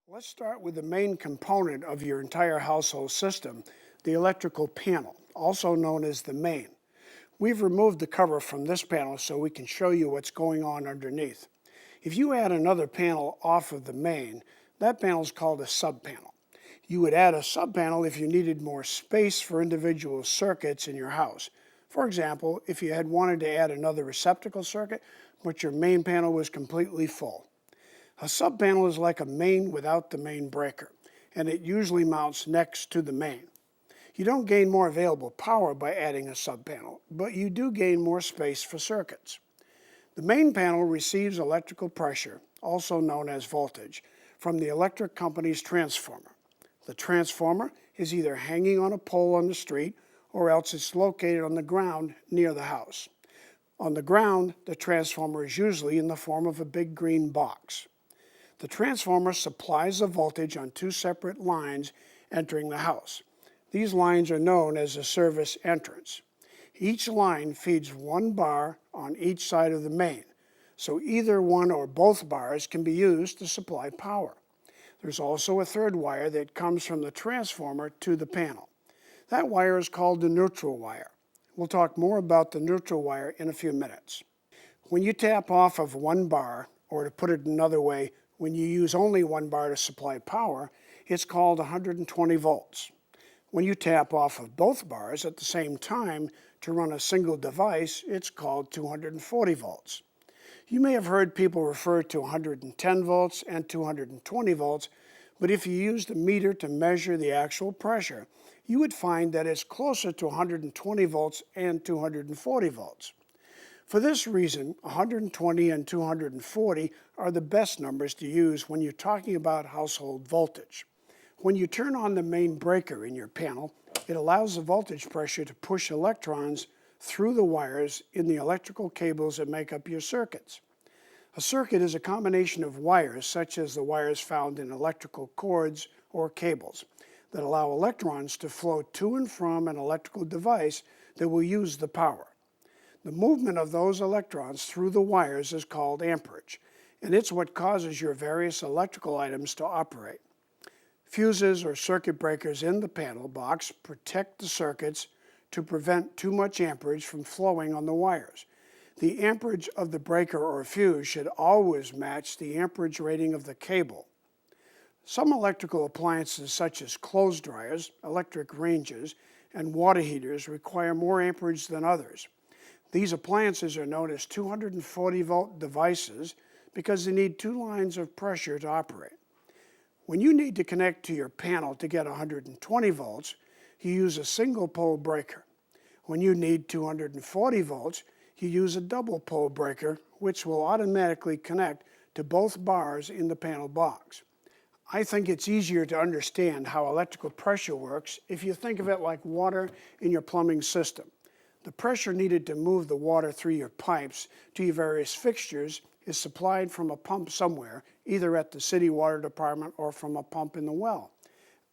Let's start with the main component of your entire household system, the electrical panel, also known as the main. We've removed the cover from this panel so we can show you what's going on underneath. If you add another panel off of the main, that panel is called a subpanel. You would add a subpanel if you needed more space for individual circuits in your house. For example, if you had wanted to add another receptacle circuit, but your main panel was completely full. A subpanel is like a main without the main breaker, and it usually mounts next to the main. You don't gain more available power by adding a subpanel, but you do gain more space for circuits. The main panel receives electrical pressure, also known as voltage, from the electric company's transformer. The transformer is either hanging on a pole on the street or else it's located on the ground near the house. On the ground, the transformer is usually in the form of a big green box. The transformer supplies the voltage on two separate lines entering the house. These lines are known as a service entrance. Each line feeds one bar on each side of the main, so either one or both bars can be used to supply power. There's also a third wire that comes from the transformer to the panel. That wire is called the neutral wire. We'll talk more about the neutral wire in a few minutes. When you tap off of one bar, or to put it another way, when you use only one bar to supply power, it's called 120 volts. When you tap off of both bars at the same time to run a single device, it's called 240 volts. You may have heard people refer to 110 volts and 220 volts, but if you used a meter to measure the actual pressure, you would find that it's closer to 120 volts and 240 volts. For this reason, 120 and 240 are the best numbers to use when you're talking about household voltage. When you turn on the main breaker in your panel, it allows the voltage pressure to push electrons through the wires in the electrical cables that make up your circuits. A circuit is a combination of wires, such as the wires found in electrical cords or cables, that allow electrons to flow to and from an electrical device that will use the power. The movement of those electrons through the wires is called amperage, and it's what causes your various electrical items to operate. Fuses or circuit breakers in the panel box protect the circuits to prevent too much amperage from flowing on the wires. The amperage of the breaker or fuse should always match the amperage rating of the cable. Some electrical appliances such as clothes dryers, electric ranges, and water heaters require more amperage than others. These appliances are known as 240 volt devices because they need two lines of pressure to operate. When you need to connect to your panel to get 120 volts, you use a single pole breaker. When you need 240 volts, you use a double pole breaker, which will automatically connect to both bars in the panel box. I think it's easier to understand how electrical pressure works if you think of it like water in your plumbing system. The pressure needed to move the water through your pipes to your various fixtures is supplied from a pump somewhere, either at the city water department or from a pump in the well.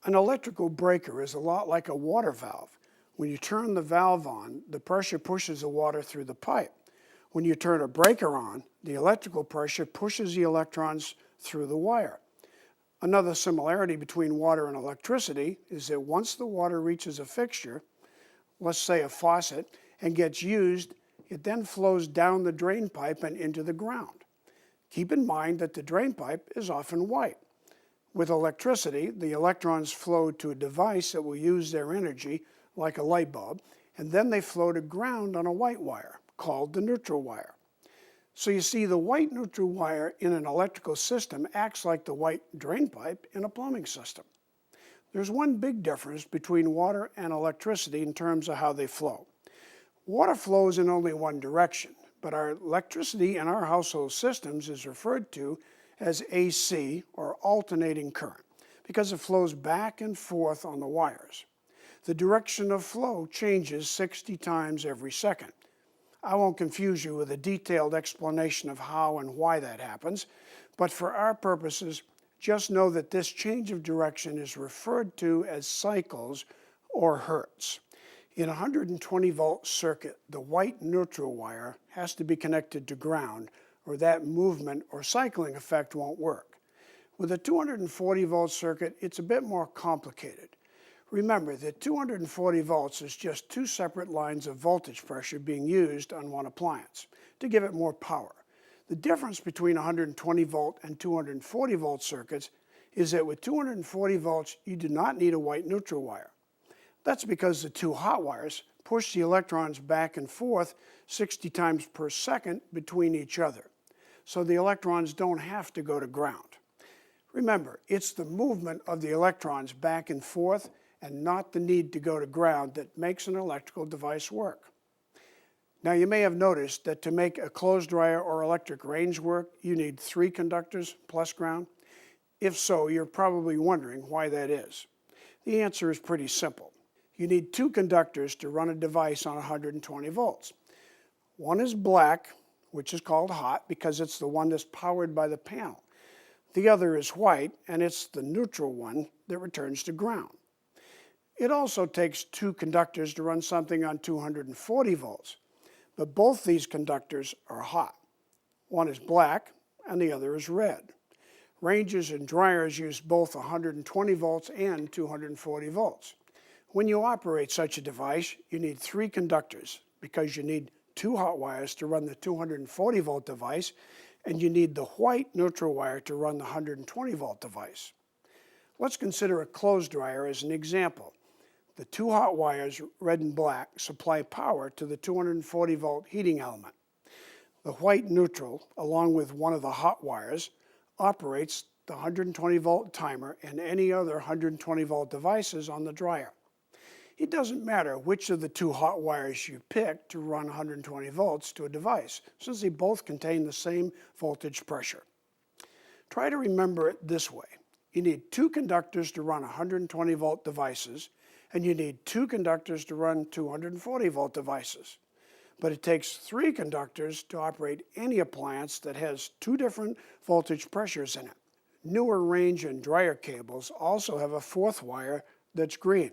An electrical breaker is a lot like a water valve. When you turn the valve on, the pressure pushes the water through the pipe. When you turn a breaker on, the electrical pressure pushes the electrons through the wire. Another similarity between water and electricity is that once the water reaches a fixture, let's say a faucet, and gets used, it then flows down the drain pipe and into the ground. Keep in mind that the drain pipe is often white. With electricity, the electrons flow to a device that will use their energy, like a light bulb, and then they flow to ground on a white wire, called the neutral wire. So you see, the white neutral wire in an electrical system acts like the white drain pipe in a plumbing system. There's one big difference between water and electricity in terms of how they flow. Water flows in only one direction, but our electricity in our household systems is referred to as AC, or alternating current, because it flows back and forth on the wires. The direction of flow changes 60 times every second. I won't confuse you with a detailed explanation of how and why that happens, but for our purposes, just know that this change of direction is referred to as cycles or hertz. In a 120 volt circuit, the white neutral wire has to be connected to ground, or that movement or cycling effect won't work. With a 240 volt circuit, it's a bit more complicated. Remember that 240 volts is just two separate lines of voltage pressure being used on one appliance to give it more power. The difference between 120 volt and 240 volt circuits is that with 240 volts, you do not need a white neutral wire. That's because the two hot wires push the electrons back and forth 60 times per second between each other, so the electrons don't have to go to ground. Remember, it's the movement of the electrons back and forth and not the need to go to ground that makes an electrical device work. Now, you may have noticed that to make a clothes dryer or electric range work, you need 3 conductors plus ground. If so, you're probably wondering why that is. The answer is pretty simple. You need 2 conductors to run a device on 120 volts. One is black, which is called hot because it's the one that's powered by the panel. The other is white, and it's the neutral one that returns to ground. It also takes 2 conductors to run something on 240 volts, but both these conductors are hot. One is black and the other is red. Ranges and dryers use both 120 volts and 240 volts. When you operate such a device, you need 3 conductors because you need 2 hot wires to run the 240 volt device, and you need the white neutral wire to run the 120 volt device. Let's consider a clothes dryer as an example. The 2 hot wires, red and black, supply power to the 240 volt heating element. The white neutral, along with one of the hot wires, operates the 120 volt timer and any other 120 volt devices on the dryer. It doesn't matter which of the 2 hot wires you pick to run 120 volts to a device, since they both contain the same voltage pressure. Try to remember it this way. You need 2 conductors to run 120 volt devices, and you need 2 conductors to run 240 volt devices. But it takes 3 conductors to operate any appliance that has 2 different voltage pressures in it. Newer range and dryer cables also have a 4th wire that's green.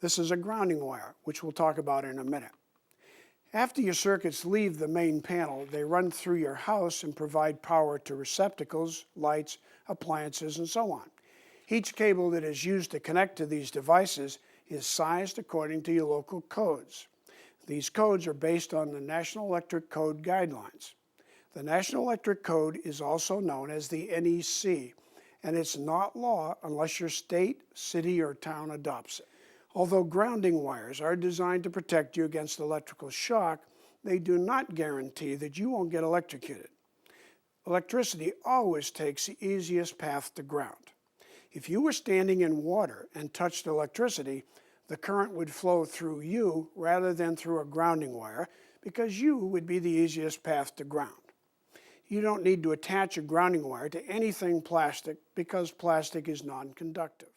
This is a grounding wire, which we'll talk about in a minute. After your circuits leave the main panel, they run through your house and provide power to receptacles, lights, appliances, and so on. Each cable that is used to connect to these devices is sized according to your local codes. These codes are based on the National Electric Code guidelines. The National Electric Code is also known as the NEC, and it's not law unless your state, city, or town adopts it. Although grounding wires are designed to protect you against electrical shock, they do not guarantee that you won't get electrocuted. Electricity always takes the easiest path to ground. If you were standing in water and touched electricity, the current would flow through you rather than through a grounding wire because you would be the easiest path to ground. You don't need to attach a grounding wire to anything plastic because plastic is non-conductive.